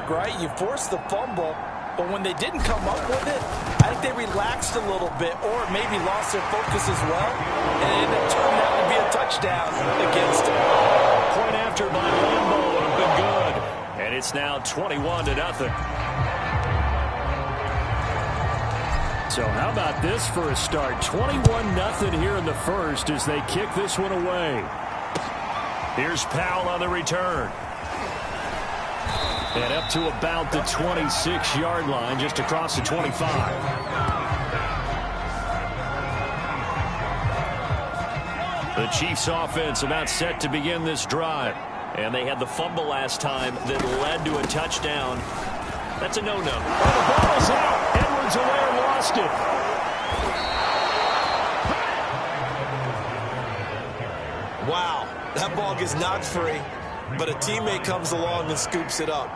mistake, right? You forced the fumble, but when they didn't come up with it, I think they relaxed a little bit or maybe lost their focus as well, and it ended up turning out to be a touchdown against them. Point after by Lambo would have been good, and it's now 21-0. So how about this for a start? 21-0 here in the first as they kick this one away. Here's Powell on the return. And up to about the 26-yard line, just across the 25. The Chiefs offense about set to begin this drive. And they had the fumble last time that led to a touchdown. That's a no-no. And the ball is out. Edwards-Helaire lost it. Wow, that ball gets knocked free, but a teammate comes along and scoops it up.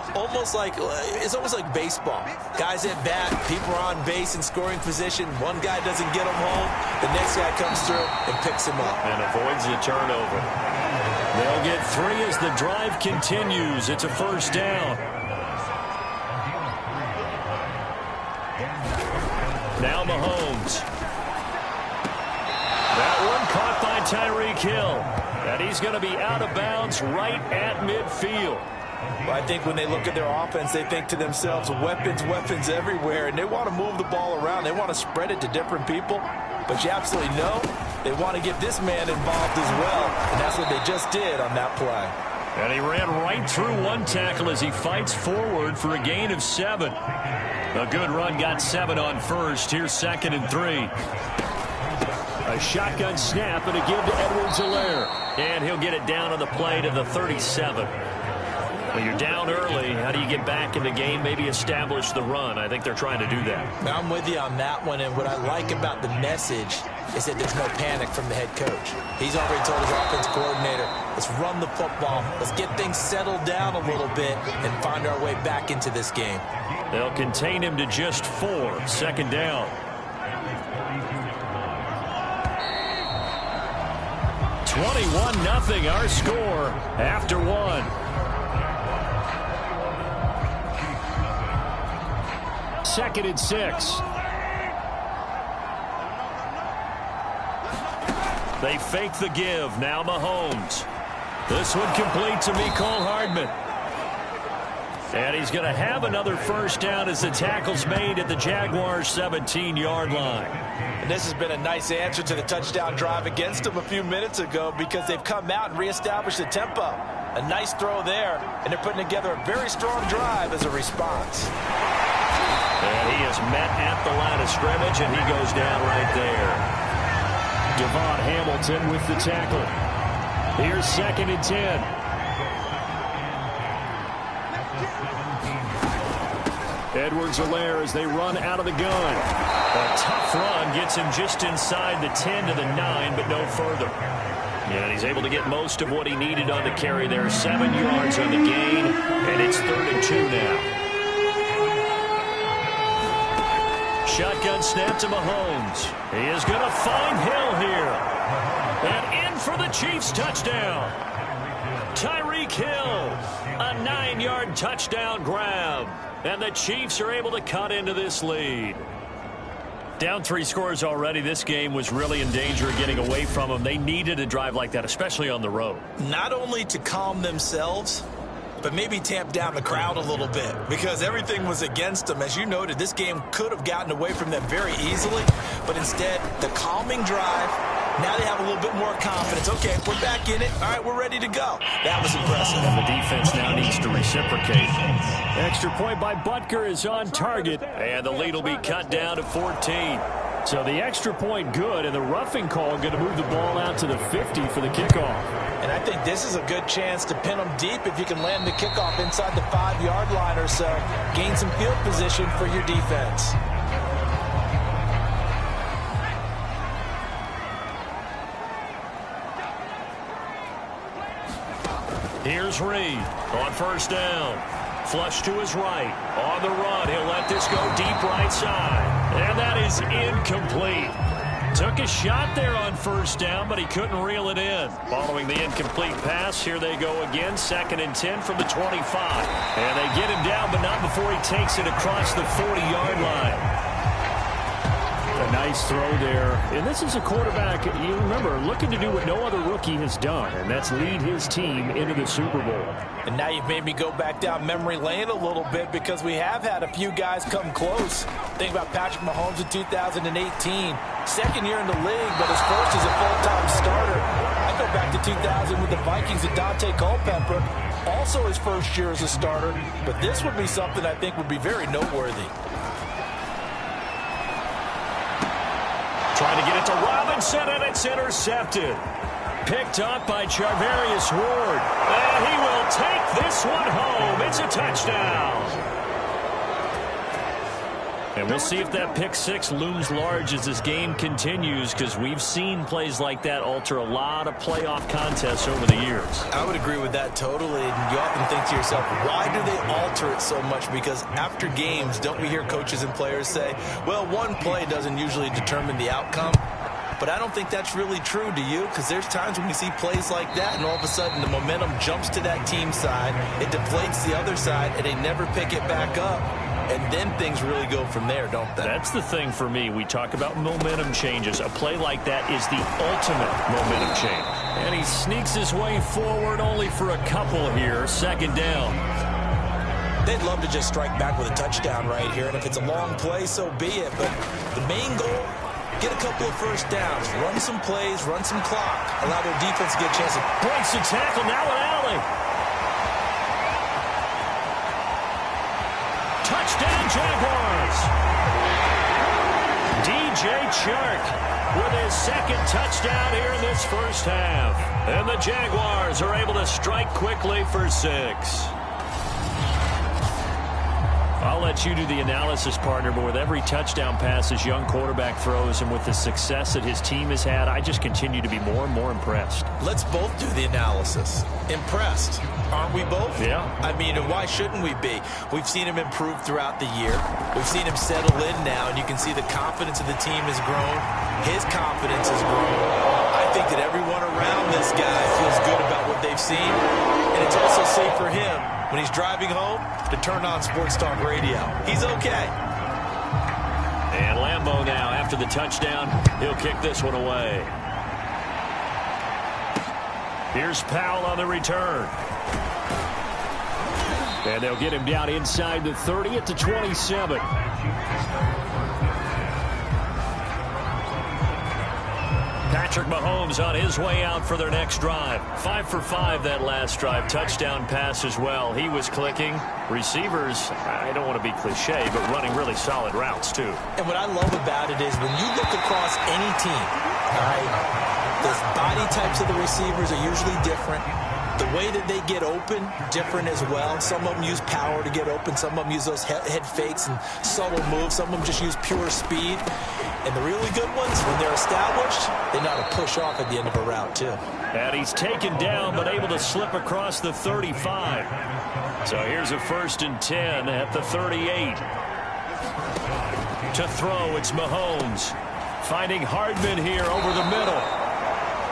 It's almost like baseball. Guys at bat, people are on base in scoring position. One guy doesn't get him home. The next guy comes through and picks him up. And avoids the turnover. They'll get 3 as the drive continues. It's a first down. Now Mahomes. That one caught by Tyreek Hill. And he's going to be out of bounds right at midfield. Well, I think when they look at their offense, they think to themselves, weapons everywhere, and they want to move the ball around. They want to spread it to different people. But you absolutely know they want to get this man involved as well, and that's what they just did on that play. And he ran right through one tackle as he fights forward for a gain of 7. A good run got 7 on first. Here's 2nd and 3. A shotgun snap and a give to Edwards-Helaire. And he'll get it down on the play to the 37. Well, you're down early. How do you get back in the game? Maybe establish the run. I think they're trying to do that. I'm with you on that one, and what I like about the message is that there's no panic from the head coach. He's already told his offense coordinator, let's run the football, let's get things settled down a little bit and find our way back into this game. They'll contain him to just 4. 2nd down. 21-0 our score after 1. Second and 6. They fake the give. Now Mahomes. This one complete to Mecole Hardman. And he's going to have another first down as the tackle's made at the Jaguars' 17-yard line. And this has been a nice answer to the touchdown drive against them a few minutes ago because they've come out and reestablished the tempo. A nice throw there, and they're putting together a very strong drive as a response. And he is met at the line of scrimmage, and he goes down right there. Devon Hamilton with the tackle. Here's 2nd and 10. Edwards-Helaire as they run out of the gun. A tough run gets him just inside the 10 to the 9, but no further. And he's able to get most of what he needed on the carry there. 7 yards on the gain, and it's 3rd and 2 now. Shotgun snap to Mahomes. He is going to find Hill here. And in for the Chiefs touchdown. Tyreek Hill, a 9-yard touchdown grab. And the Chiefs are able to cut into this lead. Down 3 scores already. This game was really in danger of getting away from them. They needed a drive like that, especially on the road. Not only to calm themselves, but maybe tamp down the crowd a little bit because everything was against them. As you noted, this game could have gotten away from them very easily, but instead, the calming drive, now they have a little bit more confidence. Okay, we're back in it. All right, we're ready to go. That was impressive. And the defense now needs to reciprocate. Extra point by Butker is on target, and the lead will be cut down to 14. So the extra point good, and the roughing call going to move the ball out to the 50 for the kickoff. And I think this is a good chance to pin them deep if you can land the kickoff inside the 5-yard line or so. Gain some field position for your defense. Here's Reed on first down. Flush to his right. On the run, he'll let this go deep right side. And that is incomplete. Took a shot there on first down, but he couldn't reel it in. Following the incomplete pass, here they go again. 2nd and 10 from the 25. And they get him down, but not before he takes it across the 40-yard line. A nice throw there. And this is a quarterback, you remember, looking to do what no other rookie has done, and that's lead his team into the Super Bowl. And now you've made me go back down memory lane a little bit because we have had a few guys come close. Think about Patrick Mahomes in 2018. Second year in the league, but his first as a full-time starter. I go back to 2000 with the Vikings and Dante Culpepper. Also his first year as a starter. But this would be something I think would be very noteworthy. Trying to get it to Robinson, and it's intercepted. Picked up by Charvarius Ward. And he will take this one home. It's a touchdown. And we'll see if that pick six looms large as this game continues, because we've seen plays like that alter a lot of playoff contests over the years. I would agree with that totally. And you often think to yourself, why do they alter it so much? Because after games, don't we hear coaches and players say, well, one play doesn't usually determine the outcome? But I don't think that's really true, do you? Because there's times when we see plays like that, and all of a sudden the momentum jumps to that team side, it deflates the other side, and they never pick it back up. And then things really go from there, don't they? That's the thing for me. We talk about momentum changes. A play like that is the ultimate momentum change. And he sneaks his way forward only for a couple here. 2nd down. They'd love to just strike back with a touchdown right here. And if it's a long play, so be it. But the main goal, get a couple of first downs. Run some plays, run some clock. Allow their defense to get a chance to... Breaks the tackle, now an alley. Touchdown, Jaguars. DJ Chark with his 2nd touchdown here in this first half. And the Jaguars are able to strike quickly for 6. I'll let you do the analysis, partner, but with every touchdown pass his young quarterback throws and with the success that his team has had, I just continue to be more and more impressed. Let's both do the analysis. Impressed. Aren't we both? Yeah. I mean, why shouldn't we be? We've seen him improve throughout the year. We've seen him settle in now, and you can see the confidence of the team has grown. His confidence has grown. I think that everyone around this guy feels good about what they've seen, and it's also safe for him when he's driving home to turn on Sports Talk Radio. He's okay. And Lambeau now, after the touchdown, he'll kick this one away. Here's Powell on the return. And they'll get him down inside the 30 at the 27. Patrick Mahomes on his way out for their next drive. 5 for 5 that last drive. Touchdown pass as well. He was clicking. Receivers, I don't want to be cliche, but running really solid routes too. And what I love about it is when you look across any team, all right, the body types of the receivers are usually different. The way that they get open, different as well. Some of them use power to get open. Some of them use those head fakes and subtle moves. Some of them just use pure speed. And the really good ones, when they're established, they know how to push off at the end of a route, too. And he's taken down, but able to slip across the 35. So here's a 1st and 10 at the 38. To throw, it's Mahomes. Finding Hardman here over the middle.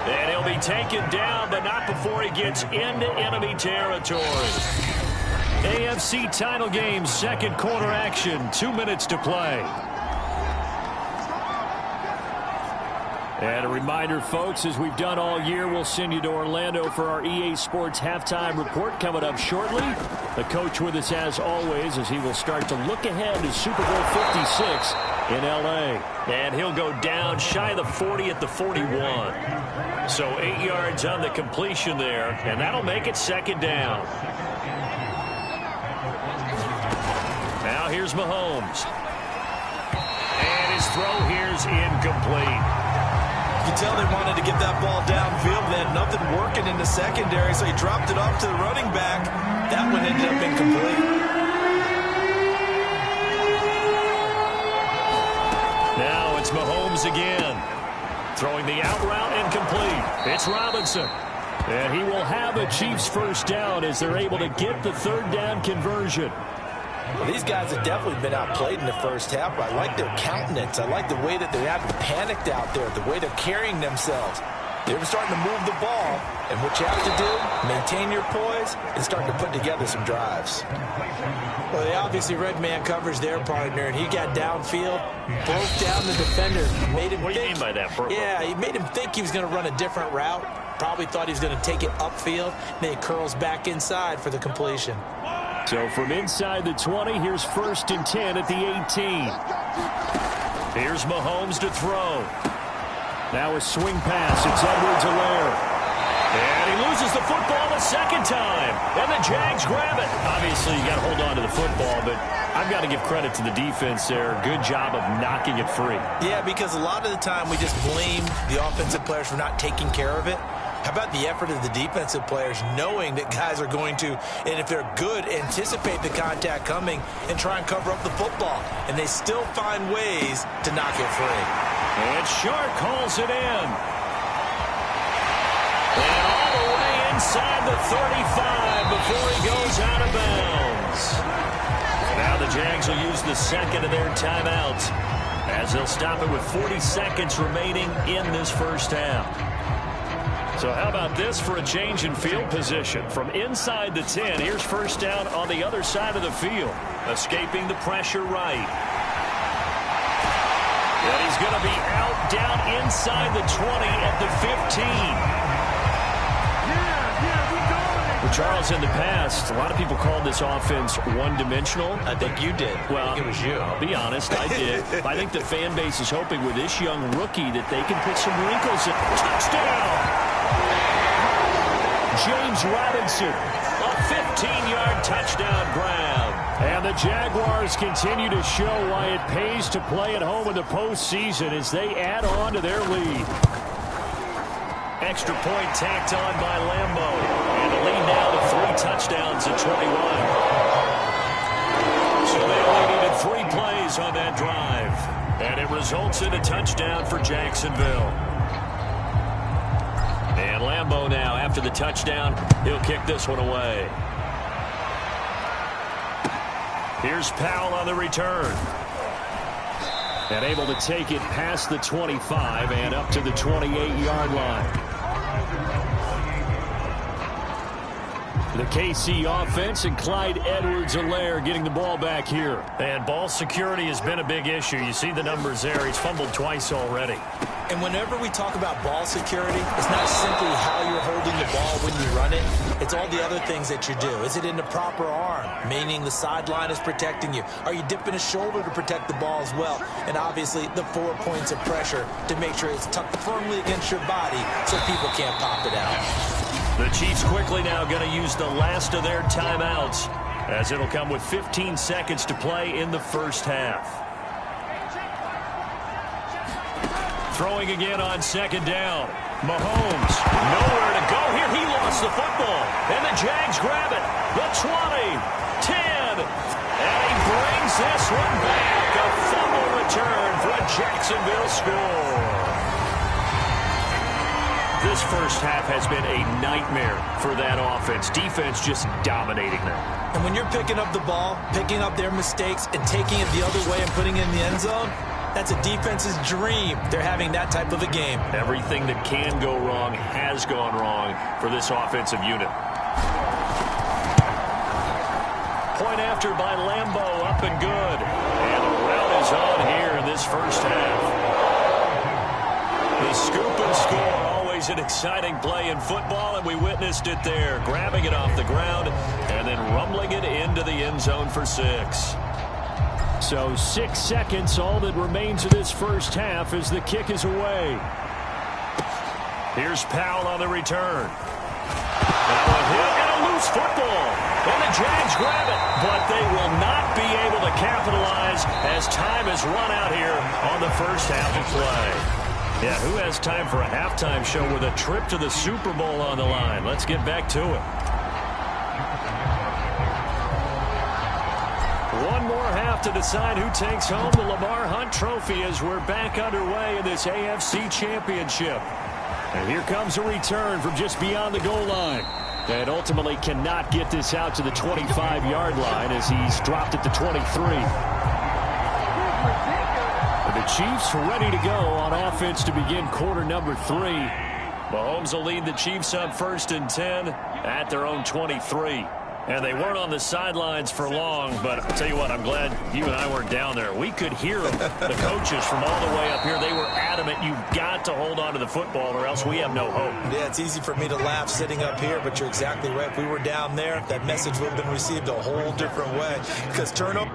And he'll be taken down, but not before he gets into enemy territory. AFC title game, 2nd quarter action, 2 minutes to play. And a reminder, folks, as we've done all year, we'll send you to Orlando for our EA Sports halftime report coming up shortly. The coach with us as always as he will start to look ahead to Super Bowl 56 in L.A. And he'll go down shy of the 40 at the 41. So 8 yards on the completion there, and that'll make it 2nd down. Now here's Mahomes. And his throw here's incomplete. You can tell they wanted to get that ball downfield. They had nothing working in the secondary, so he dropped it off to the running back. That one ended up incomplete. Now it's Mahomes again. Throwing the out route incomplete. It's Robinson. And he will have a Chiefs 1st down as they're able to get the 3rd down conversion. Well, these guys have definitely been outplayed in the first half. I like their countenance. I like the way that they're acting panicked out there, the way they're carrying themselves. They're starting to move the ball, and what you have to do, maintain your poise and start to put together some drives. Well, they obviously read man coverage their partner, and he got downfield, broke down the defender, made him What do you mean by that, bro? Yeah, he made him think he was going to run a different route. Probably thought he was going to take it upfield. Then he curls back inside for the completion. So from inside the 20, here's 1st and 10 at the 18. Here's Mahomes to throw. Now a swing pass. It's Edwards-Helaire. And he loses the football the second time. And the Jags grab it. Obviously, you got to hold on to the football, but I've got to give credit to the defense there. Good job of knocking it free. Yeah, because a lot of the time we just blame the offensive players for not taking care of it. How about the effort of the defensive players knowing that guys are going to, and if they're good, anticipate the contact coming and try and cover up the football. And they still find ways to knock it free. And Shark calls it in. And all the way inside the 35 before he goes out of bounds. Now the Jags will use the second of their timeouts as they'll stop it with 40 seconds remaining in this first half. So how about this for a change in field position? From inside the 10, here's 1st down on the other side of the field. Escaping the pressure right. And he's going to be out down inside the 20 at the 15. Well, Charles, in the past, a lot of people called this offense one-dimensional. I think you did. Well, I think it was you. I'll be honest, I did. I think the fan base is hoping with this young rookie that they can put some wrinkles in. Touchdown! James Robinson, a 15-yard touchdown grab. And the Jaguars continue to show why it pays to play at home in the postseason as they add on to their lead. Extra point tacked on by Lambeau. And the lead now to 3 touchdowns at 21. So they only needed 3 plays on that drive. And it results in a touchdown for Jacksonville. And Lambeau now, after the touchdown, he'll kick this one away. Here's Powell on the return. And able to take it past the 25 and up to the 28-yard line. The KC offense and Clyde Edwards-Helaire getting the ball back here. And ball security has been a big issue. You see the numbers there. He's fumbled twice already. And whenever we talk about ball security, it's not simply how you're holding the ball when you run it. It's all the other things that you do. Is it in the proper arm, meaning the sideline is protecting you? Are you dipping a shoulder to protect the ball as well? And obviously the 4 points of pressure to make sure it's tucked firmly against your body so people can't pop it out. The Chiefs quickly now going to use the last of their timeouts as it'll come with 15 seconds to play in the first half. Throwing again on 2nd down. Mahomes, nowhere to go here. He lost the football. And the Jags grab it. The 20, 10. And he brings this one back. A fumble return for a Jacksonville score. This first half has been a nightmare for that offense. Defense just dominating them. And when you're picking up the ball, picking up their mistakes, and taking it the other way and putting it in the end zone, that's a defense's dream. They're having that type of a game. Everything that can go wrong has gone wrong for this offensive unit. Point after by Lambeau, up and good. And the rout is on here in this first half. The scoop and score, always an exciting play in football, and we witnessed it there. Grabbing it off the ground and then rumbling it into the end zone for 6. So 6 seconds, all that remains of this first half as the kick is away. Here's Powell on the return. Now a hit and a loose football. And the Jags grab it, but they will not be able to capitalize as time has run out here on the first half of play. Yeah, who has time for a halftime show with a trip to the Super Bowl on the line? Let's get back to it. One more half to decide who takes home the Lamar Hunt Trophy as we're back underway in this AFC Championship. And here comes a return from just beyond the goal line. And ultimately cannot get this out to the 25-yard line as he's dropped at the 23. The Chiefs ready to go on offense to begin quarter number 3. Mahomes will lead the Chiefs up 1st and 10 at their own 23. And they weren't on the sidelines for long, but I'll tell you what, I'm glad you and I weren't down there. We could hear them, the coaches from all the way up here. They were adamant, you've got to hold on to the football or else we have no hope. Yeah, it's easy for me to laugh sitting up here, but you're exactly right. If we were down there, that message would have been received a whole different way. Because turnover...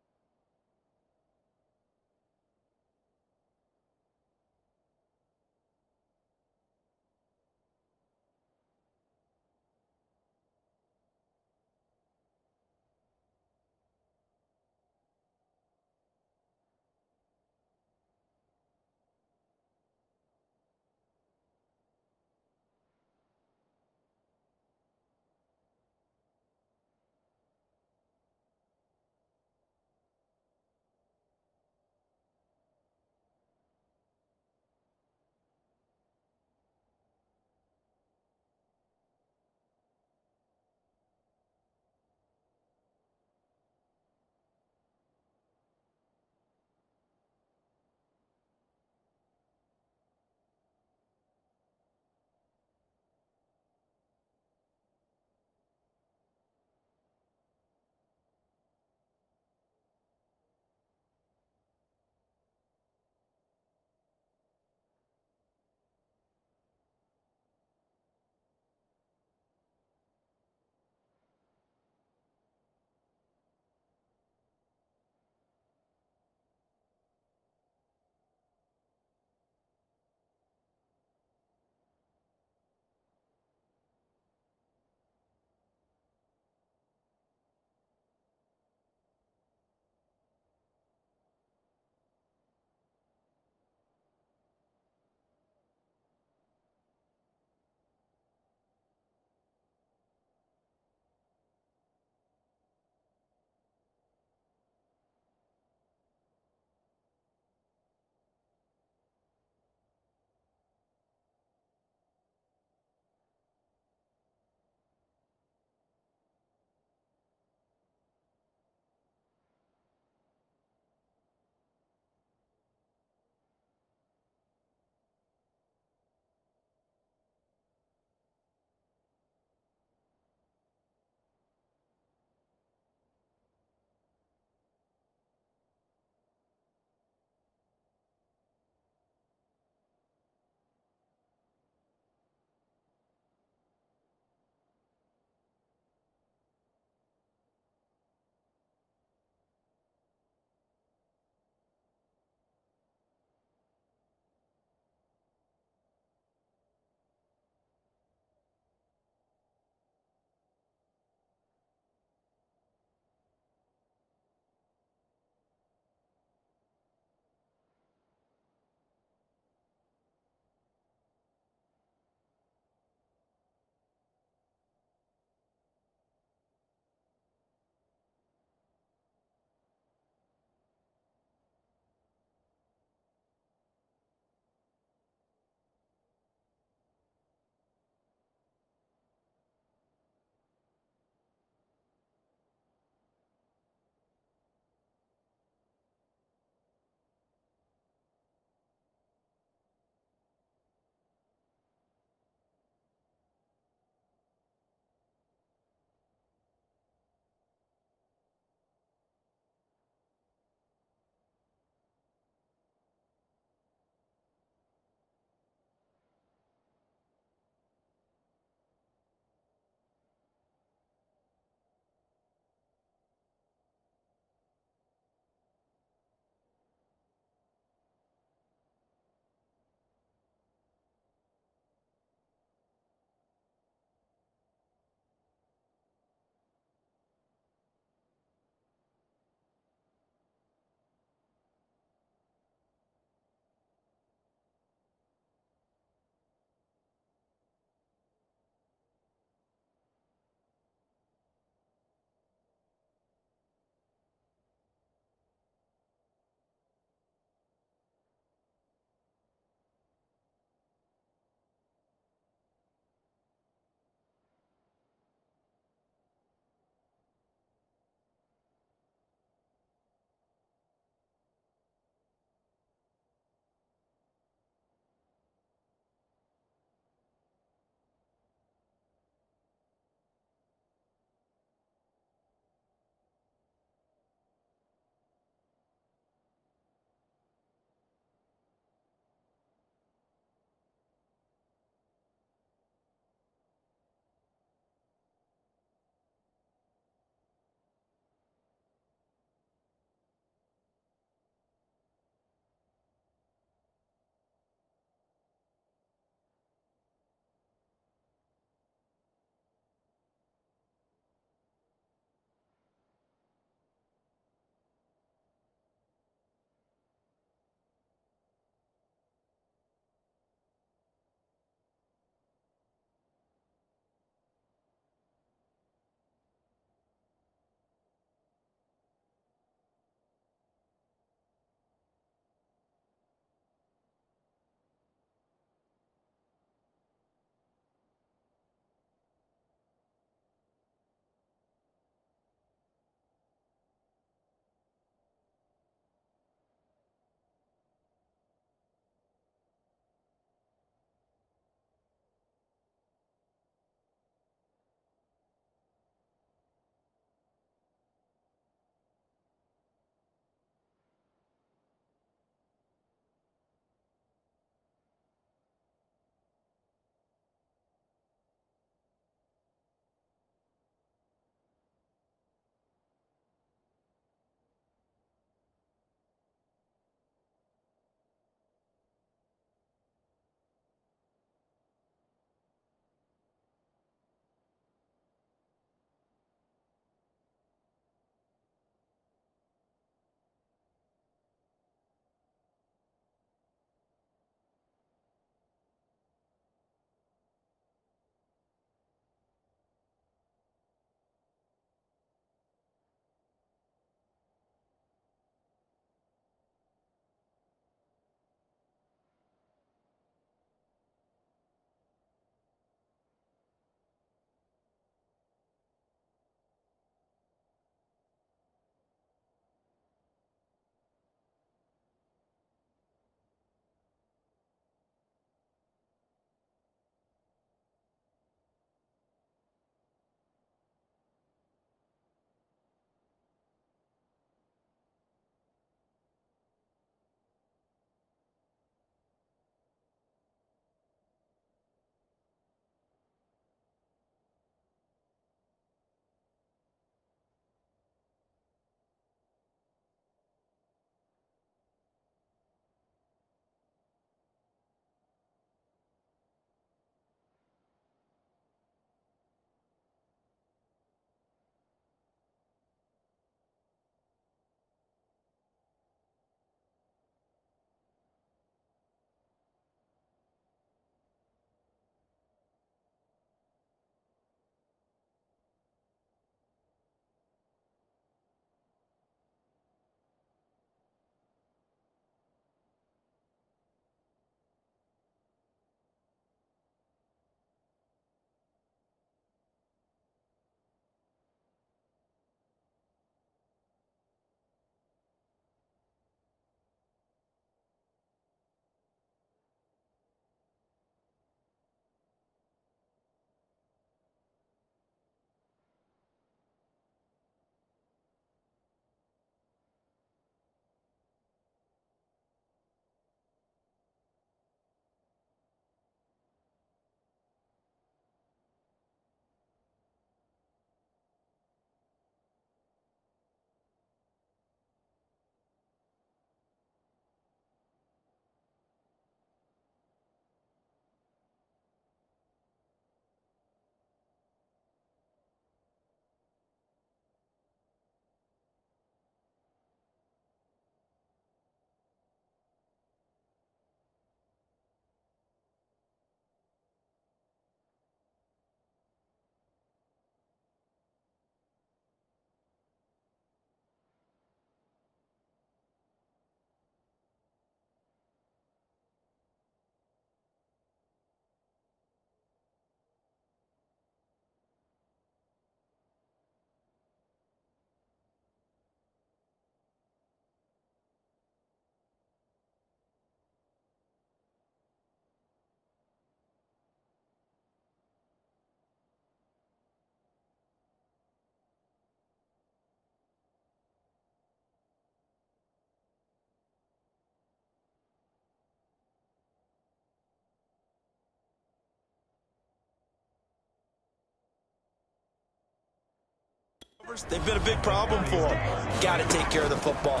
They've been a big problem for him. Got to take care of the football.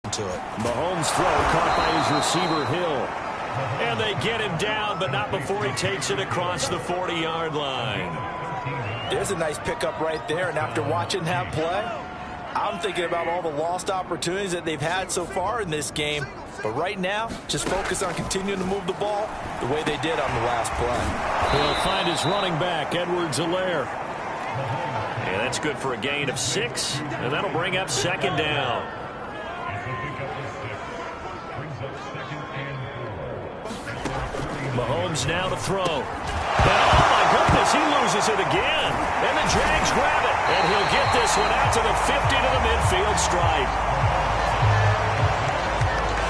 To it. Mahomes' throw caught by his receiver, Hill. And they get him down, but not before he takes it across the 40-yard line. There's a nice pickup right there, and after watching that play, I'm thinking about all the lost opportunities that they've had so far in this game. But right now, just focus on continuing to move the ball the way they did on the last play. He'll find his running back, Edwards-Helaire. And that's good for a gain of 6, and that'll bring up second down. Mahomes now to throw. And oh my goodness, he loses it again. And the Jags grab it. And he'll get this one out to the 50 to the midfield stripe.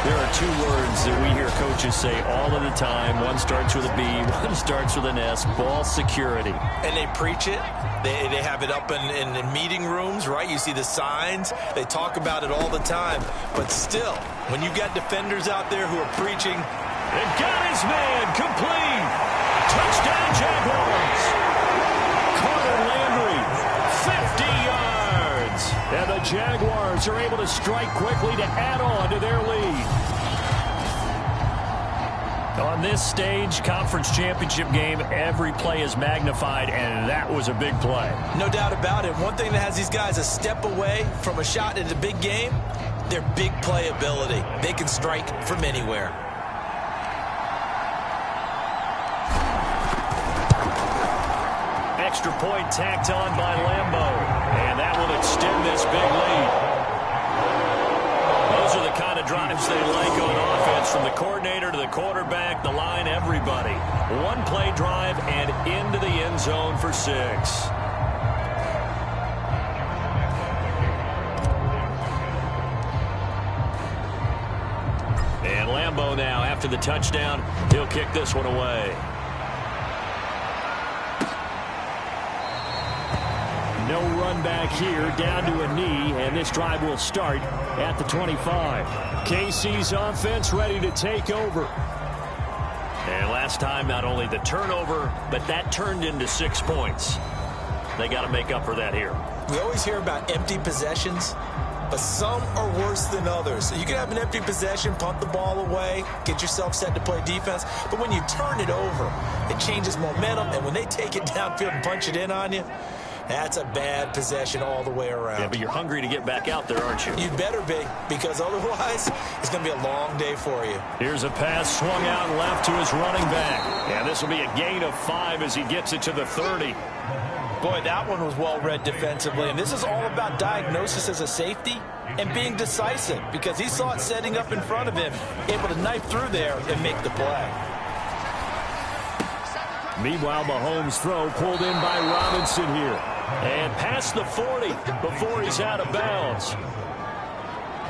There are 2 words that we hear coaches say all of the time. One starts with a B, one starts with an S. Ball security. And they preach it. They have it up in meeting rooms, right? You see the signs. They talk about it all the time. But still, when you got defenders out there who are preaching, and got his man complete. Touchdown, Jaguars. Carter Landry, 50 yards. And the Jaguars are able to strike quickly to add on to their lead. On this stage, conference championship game, every play is magnified, and that was a big play. No doubt about it. One thing that has these guys a step away from a shot in a big game, their big playability. They can strike from anywhere. Extra point tacked on by Lambo. And that will extend this big lead. Those are the kind of drives they like on offense, from the coordinator to the quarterback, the line, everybody. One play drive and into the end zone for 6. And Lambo now, after the touchdown, he'll kick this one away. No run back here, down to a knee, and this drive will start at the 25. KC's offense ready to take over. And last time, not only the turnover, but that turned into 6 points. They got to make up for that here. We always hear about empty possessions, but some are worse than others. You can have an empty possession, punt the ball away, get yourself set to play defense, but when you turn it over, it changes momentum, and when they take it downfield and punch it in on you, that's a bad possession all the way around. Yeah, but you're hungry to get back out there, aren't you? You better be, because otherwise it's going to be a long day for you. Here's a pass swung out left to his running back. And this will be a gain of 5 as he gets it to the 30. Boy, that one was well read defensively. And this is all about diagnosis as a safety and being decisive, because he saw it setting up in front of him, able to knife through there and make the play. Meanwhile, Mahomes' throw pulled in by Robinson here. And past the 40 before he's out of bounds.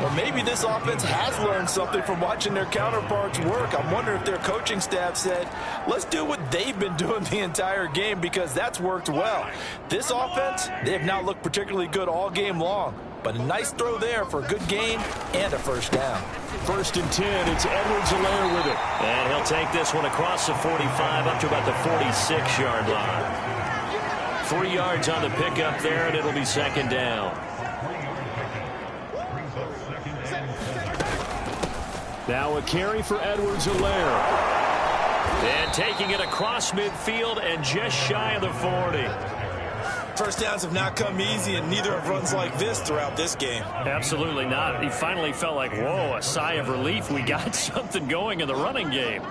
Well, maybe this offense has learned something from watching their counterparts work. I'm wondering if their coaching staff said, let's do what they've been doing the entire game, because that's worked well. This offense, they have not looked particularly good all game long. But a nice throw there for a good gain and a first down. 1st and 10, it's Edwards-Helaire with it. And he'll take this one across the 45 up to about the 46-yard line. 3 yards on the pickup there, and it'll be second down. Now a carry for Edwards-Helaire. And taking it across midfield and just shy of the 40. First downs have not come easy, and neither have runs like this throughout this game. Absolutely not. He finally felt like, whoa, a sigh of relief. We got something going in the running game.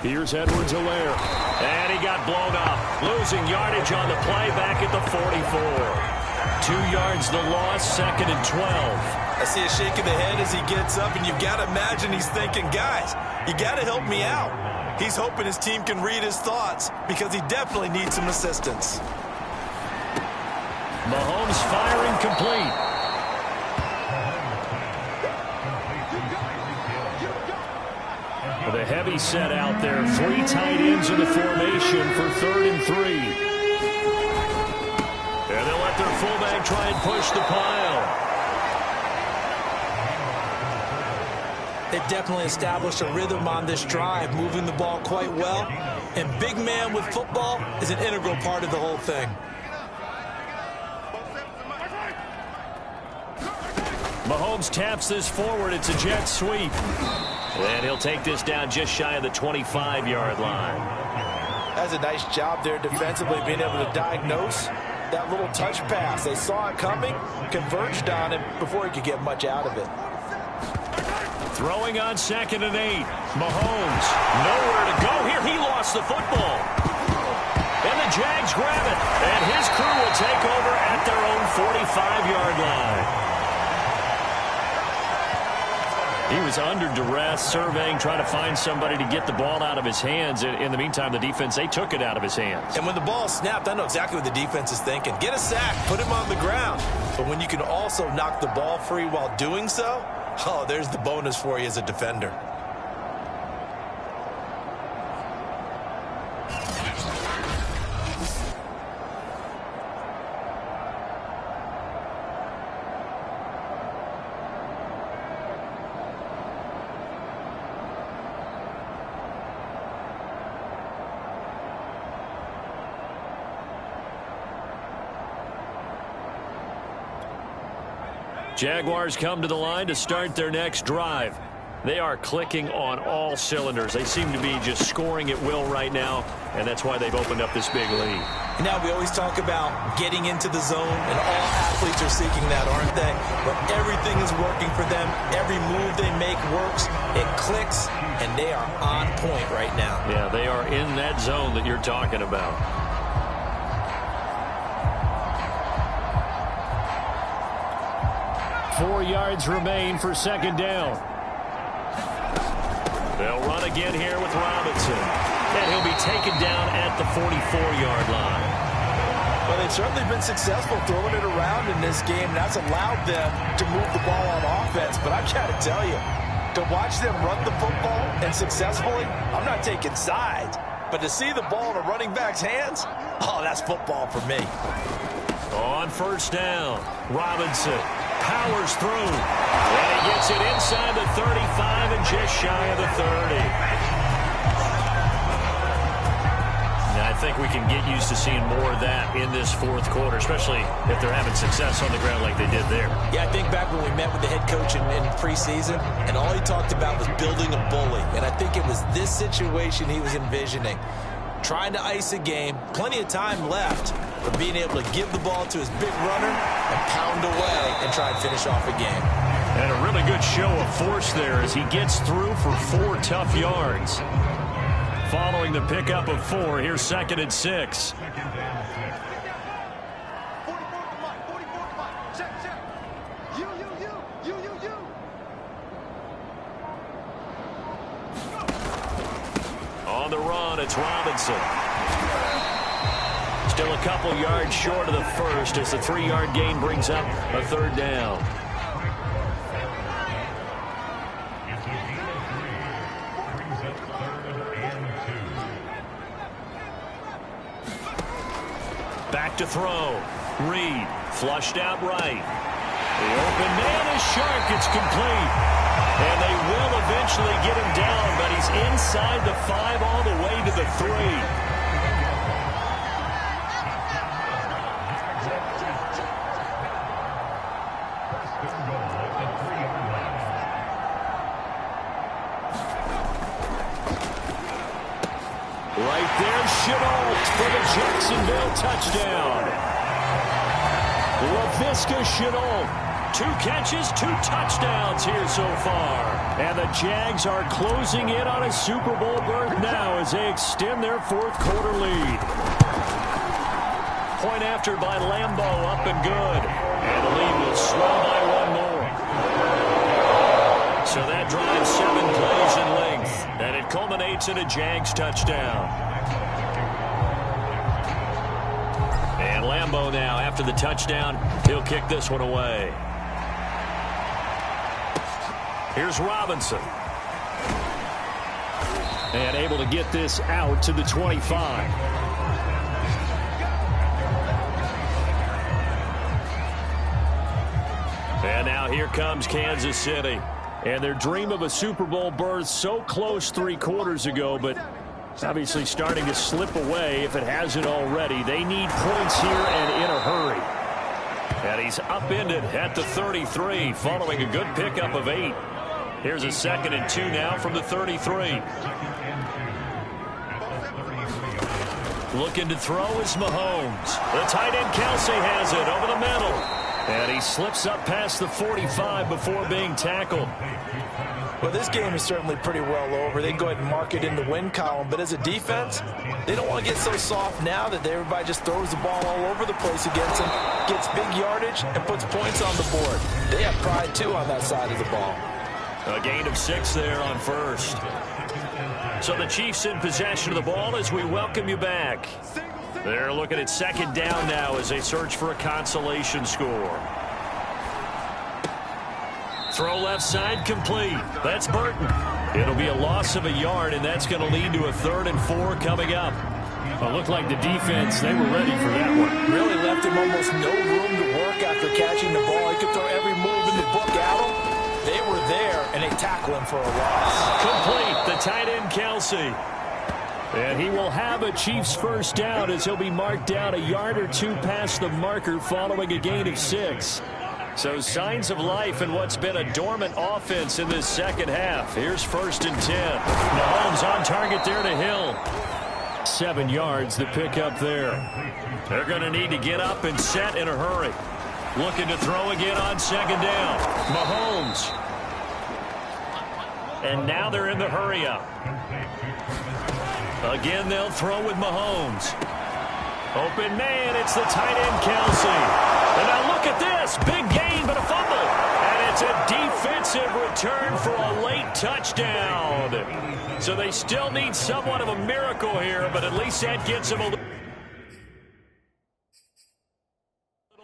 Here's Edwards-Helaire. And he got blown up. Losing yardage on the play back at the 44. 2 yards the loss, 2nd and 12. I see a shake of the head as he gets up, and you've got to imagine he's thinking, guys, you got to help me out. He's hoping his team can read his thoughts, because he definitely needs some assistance. Mahomes firing complete. With a heavy set out there, 3 tight ends in the formation for 3rd and 3. And they'll let their fullback try and push the pile. They've definitely established a rhythm on this drive, moving the ball quite well. And big man with football is an integral part of the whole thing. Mahomes taps this forward. It's a jet sweep. And he'll take this down just shy of the 25-yard line. That's a nice job there defensively, being able to diagnose that little touch pass. They saw it coming, converged on it before he could get much out of it. Throwing on 2nd and 8. Mahomes, nowhere to go here. He lost the football. And the Jags grab it. And his crew will take over at their own 45-yard line. He was under duress, surveying, trying to find somebody to get the ball out of his hands. In the meantime, the defense, they took it out of his hands. And when the ball snapped, I know exactly what the defense is thinking. Get a sack, put him on the ground. But when you can also knock the ball free while doing so, oh, there's the bonus for you as a defender. Jaguars come to the line to start their next drive. They are clicking on all cylinders. They seem to be just scoring at will right now, and that's why they've opened up this big lead. Now, we always talk about getting into the zone, and all athletes are seeking that, aren't they? But everything is working for them. Every move they make works. It clicks, and they are on point right now. Yeah, they are in that zone that you're talking about. 4 yards remain for 2nd down. They'll run again here with Robinson. And he'll be taken down at the 44-yard line. Well, they've certainly been successful throwing it around in this game. That's allowed them to move the ball on offense. But I've got to tell you, to watch them run the football and successfully, I'm not taking sides. But to see the ball in a running back's hands, oh, that's football for me. On 1st down, Robinson powers through. And he gets it inside the 35 and just shy of the 30. Now, I think we can get used to seeing more of that in this 4th quarter, especially if they're having success on the ground like they did there. Yeah, I think back when we met with the head coach in preseason, and all he talked about was building a bully. And I think it was this situation he was envisioning. Trying to ice a game, plenty of time left, but being able to give the ball to his big runner and pound away and try and finish off a game. And a really good show of force there as he gets through for 4 tough yards. Following the pickup of 4, here's 2nd and 6. On the run, it's Robinson. Still a couple yards short of the first as the 3-yard gain brings up a 3rd down. Back to throw. Reed flushed out right. The open man is sharp. It's complete. And they will eventually get him down, but he's inside the 5 all the way to the 3. Right there, Shenault for the Jacksonville touchdown. LaVisca Shenault. 2 catches, 2 touchdowns here so far. And the Jags are closing in on a Super Bowl berth now as they extend their 4th quarter lead. Point after by Lambeau, up and good. And the lead will swell by 1 more. So that drives 7 plays in length. And it culminates in a Jags touchdown. And Lambeau now, after the touchdown, he'll kick this one away. Here's Robinson. And able to get this out to the 25. And now here comes Kansas City. And their dream of a Super Bowl berth so close 3 quarters ago, but it's obviously starting to slip away if it hasn't already. They need points here and in a hurry. And he's upended at the 33 following a good pickup of 8. Here's a 2nd and 2 now from the 33. Looking to throw is Mahomes. The tight end Kelsey has it over the middle. And he slips up past the 45 before being tackled. Well, this game is certainly pretty well over. They can go ahead and mark it in the win column. But as a defense, they don't want to get so soft now that everybody just throws the ball all over the place against them, gets big yardage, and puts points on the board. They have pride, too, on that side of the ball. A gain of 6 there on first. So the Chiefs in possession of the ball as we welcome you back. They're looking at 2nd down now as they search for a consolation score. Throw left side complete. That's Burton. It'll be a loss of a yard, and that's going to lead to a 3rd and 4 coming up. Well, it looked like the defense, they were ready for that one. Really left him almost no room to work after catching the ball. He could throw every move in the book at him. They were there, and they tackle him for a loss. Complete, the tight end Kelsey. And he will have a Chiefs first down as he'll be marked down a yard or 2 past the marker following a gain of 6. So signs of life in what's been a dormant offense in this second half. Here's 1st and 10. Mahomes on target there to Hill. 7 yards, the pickup there. They're going to need to get up and set in a hurry. Looking to throw again on 2nd down. Mahomes. And now they're in the hurry up. Again, they'll throw with Mahomes. Open man, it's the tight end Kelsey. And now look at this. Big gain, but a fumble. And it's a defensive return for a late touchdown. So they still need somewhat of a miracle here, but at least that gets them a little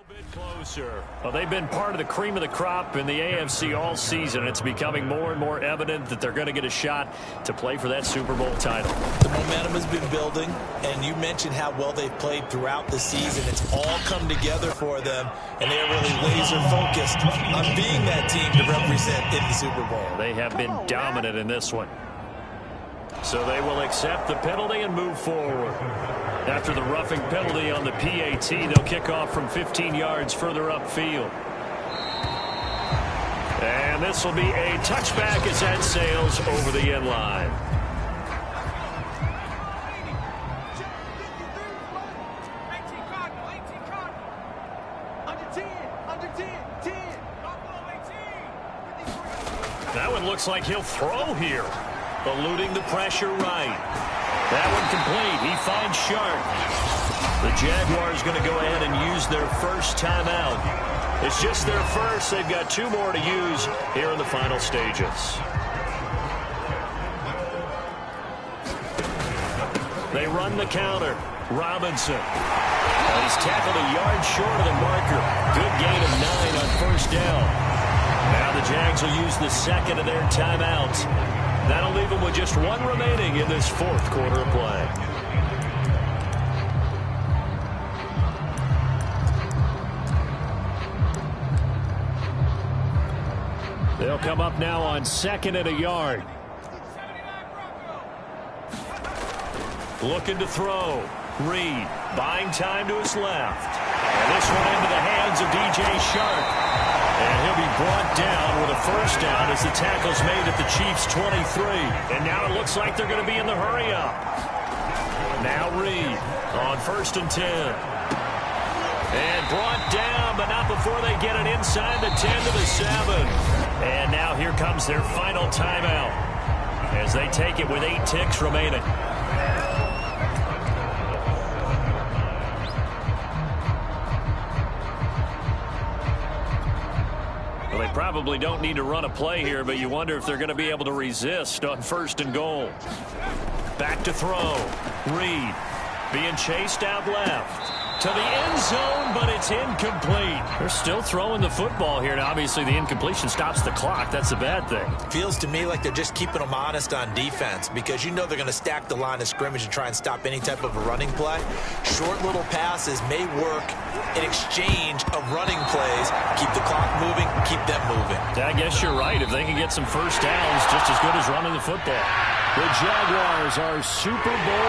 bit closer. Well, they've been part of the cream of the crop in the AFC all season. It's becoming more and more evident that they're going to get a shot to play for that Super Bowl title. The momentum has been building, and you mentioned how well they've played throughout the season. It's all come together for them, and they are really laser-focused on being that team to represent in the Super Bowl. They have been dominant in this one. So they will accept the penalty and move forward. After the roughing penalty on the PAT, they'll kick off from 15 yards further upfield. And this will be a touchback as that sails over the end line. That one looks like he'll throw here. Eluding the pressure right. That one complete. He finds Sharp. The Jaguars going to go ahead and use their first timeout. It's just their first. They've got 2 more to use here in the final stages. They run the counter. Robinson. He's tackled a yard short of the marker. Good gain of 9 on first down. Now the Jags will use the second of their timeouts. That'll leave them with just 1 remaining in this 4th quarter of play. They'll come up now on 2nd and a yard. Looking to throw. Reed buying time to his left. And this one into the hands of DJ Shark. And he'll be brought down with a first down as the tackle's made at the Chiefs' 23. And now it looks like they're going to be in the hurry-up. Now Reed on 1st and 10. And brought down, but not before they get it inside the 10 to the 7. And now here comes their final timeout as they take it with 8 ticks remaining. Well, they probably don't need to run a play here, but you wonder if they're going to be able to resist on 1st and goal. Back to throw. Reed being chased out left. to the end zone, but it's incomplete. They're still throwing the football here, and obviously the incompletion stops the clock. That's a bad thing. Feels to me like they're just keeping them honest on defense because you know they're going to stack the line of scrimmage and try and stop any type of a running play. Short little passes may work in exchange of running plays. Keep the clock moving, keep them moving. I guess you're right. If they can get some first downs, just as good as running the football. The Jaguars are Super Bowl